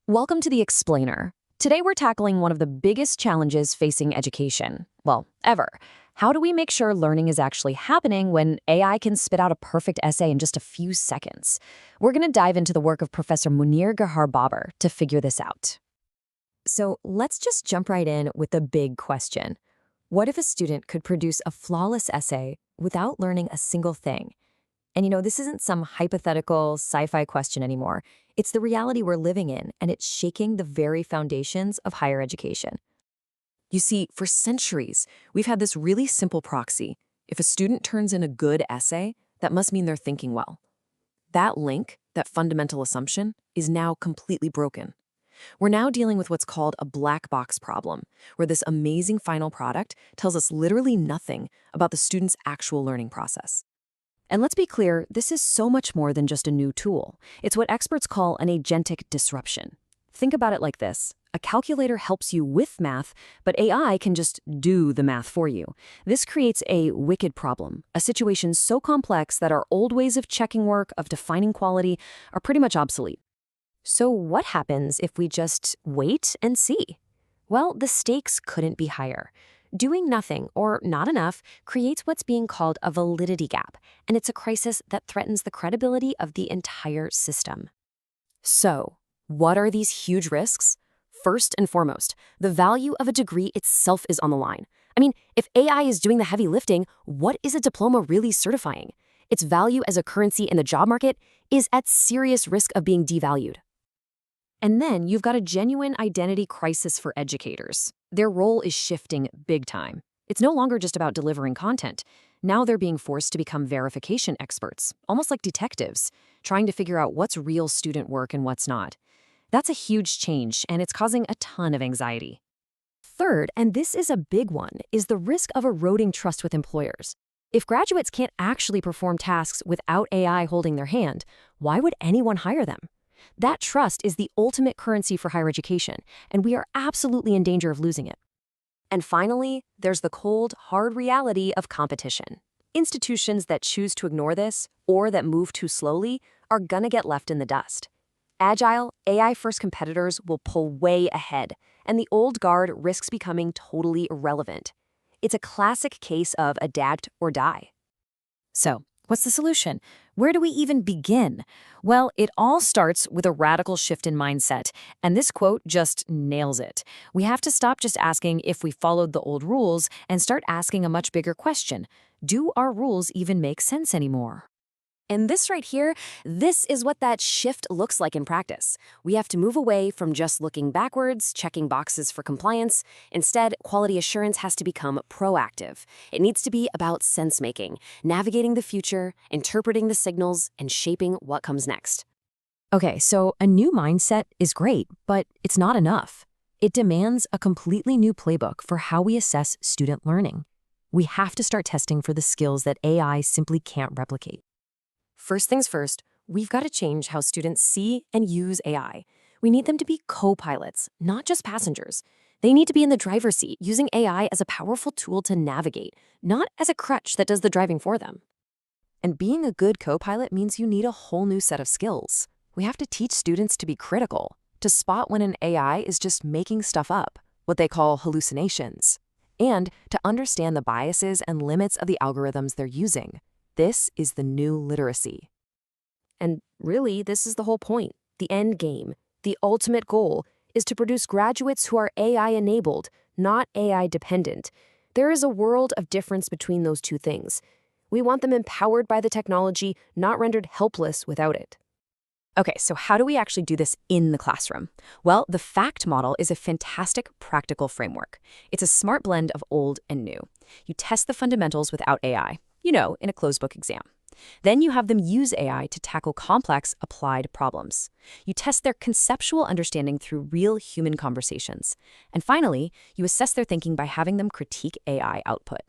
Welcome to The Explainer. Today we're tackling one of the biggest challenges facing education. Well, ever. How do we make sure learning is actually happening when AI can spit out a perfect essay in just a few seconds? We're going to dive into the work of Professor Munir Gahar-Babar to figure this out. So let's just jump right in with the big question. What if a student could produce a flawless essay without learning a single thing? And this isn't some hypothetical sci-fi question anymore. It's the reality we're living in, and it's shaking the very foundations of higher education. You see, for centuries, we've had this really simple proxy. If a student turns in a good essay, that must mean they're thinking well. That link, that fundamental assumption, is now completely broken. We're now dealing with what's called a black box problem, where this amazing final product tells us literally nothing about the student's actual learning process. And let's be clear, this is so much more than just a new tool. It's what experts call an agentic disruption. Think about it like this. A calculator helps you with math, but AI can just do the math for you. This creates a wicked problem, a situation so complex that our old ways of checking work, of defining quality, are pretty much obsolete. So what happens if we just wait and see? Well, the stakes couldn't be higher. Doing nothing, or not enough, creates what's being called a validity gap, and it's a crisis that threatens the credibility of the entire system. So, what are these huge risks? First and foremost, the value of a degree itself is on the line. I mean, if AI is doing the heavy lifting, what is a diploma really certifying? Its value as a currency in the job market is at serious risk of being devalued. And then you've got a genuine identity crisis for educators. Their role is shifting big time. It's no longer just about delivering content. Now they're being forced to become verification experts, almost like detectives, trying to figure out what's real student work and what's not. That's a huge change, and it's causing a ton of anxiety. Third, and this is a big one, is the risk of eroding trust with employers. If graduates can't actually perform tasks without AI holding their hand, why would anyone hire them? That trust is the ultimate currency for higher education, and we are absolutely in danger of losing it. And finally, there's the cold, hard reality of competition. Institutions that choose to ignore this, or that move too slowly, are gonna get left in the dust. Agile, AI-first competitors will pull way ahead, and the old guard risks becoming totally irrelevant. It's a classic case of adapt or die. So, what's the solution? Where do we even begin? Well, it all starts with a radical shift in mindset, and this quote just nails it. We have to stop just asking if we followed the old rules and start asking a much bigger question. Do our rules even make sense anymore? And this right here, this is what that shift looks like in practice. We have to move away from just looking backwards, checking boxes for compliance. Instead, quality assurance has to become proactive. It needs to be about sense-making, navigating the future, interpreting the signals, and shaping what comes next. Okay, so a new mindset is great, but it's not enough. It demands a completely new playbook for how we assess student learning. We have to start testing for the skills that AI simply can't replicate. First things first, we've got to change how students see and use AI. We need them to be co-pilots, not just passengers. They need to be in the driver's seat, using AI as a powerful tool to navigate, not as a crutch that does the driving for them. And being a good co-pilot means you need a whole new set of skills. We have to teach students to be critical, to spot when an AI is just making stuff up, what they call hallucinations, and to understand the biases and limits of the algorithms they're using. This is the new literacy. And really, this is the whole point. The end game, the ultimate goal, is to produce graduates who are AI-enabled, not AI-dependent. There is a world of difference between those two things. We want them empowered by the technology, not rendered helpless without it. Okay, so how do we actually do this in the classroom? Well, the FACT model is a fantastic practical framework. It's a smart blend of old and new. You test the fundamentals without AI. In a closed book exam. Then you have them use AI to tackle complex, applied problems. You test their conceptual understanding through real human conversations. And finally, you assess their thinking by having them critique AI output.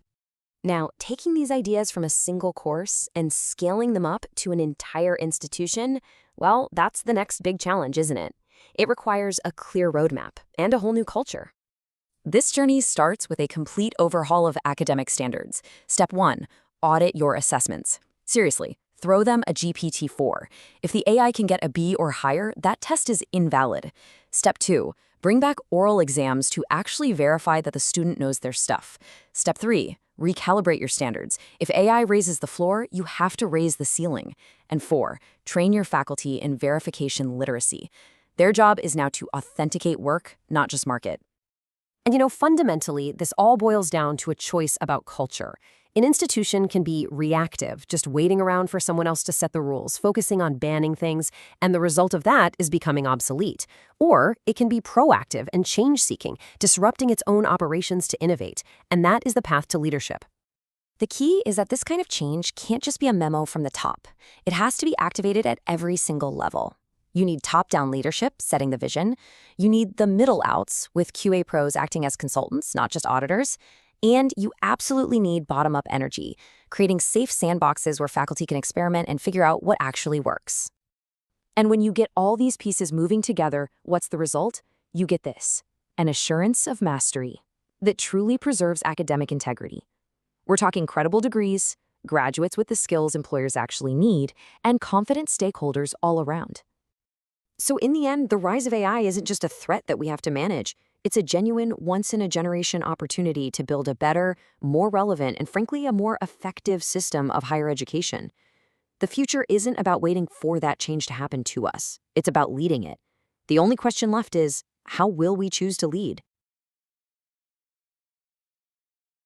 Now, taking these ideas from a single course and scaling them up to an entire institution, well, that's the next big challenge, isn't it? It requires a clear roadmap and a whole new culture. This journey starts with a complete overhaul of academic standards. Step 1. Audit your assessments. Seriously, throw them a GPT-4. If the AI can get a B or higher, that test is invalid. Step 2, bring back oral exams to actually verify that the student knows their stuff. Step 3, recalibrate your standards. If AI raises the floor, you have to raise the ceiling. And 4, train your faculty in verification literacy. Their job is now to authenticate work, not just mark it. And fundamentally, this all boils down to a choice about culture. An institution can be reactive, just waiting around for someone else to set the rules, focusing on banning things, and the result of that is becoming obsolete. Or it can be proactive and change-seeking, disrupting its own operations to innovate, and that is the path to leadership. The key is that this kind of change can't just be a memo from the top. It has to be activated at every single level. You need top-down leadership, setting the vision. You need the middle outs, with QA pros acting as consultants, not just auditors. And you absolutely need bottom-up energy, creating safe sandboxes where faculty can experiment and figure out what actually works. And when you get all these pieces moving together, what's the result? You get this, an assurance of mastery that truly preserves academic integrity. We're talking credible degrees, graduates with the skills employers actually need, and confident stakeholders all around. So in the end, the rise of AI isn't just a threat that we have to manage. It's a genuine, once-in-a-generation opportunity to build a better, more relevant, and frankly, a more effective system of higher education. The future isn't about waiting for that change to happen to us. It's about leading it. The only question left is, how will we choose to lead?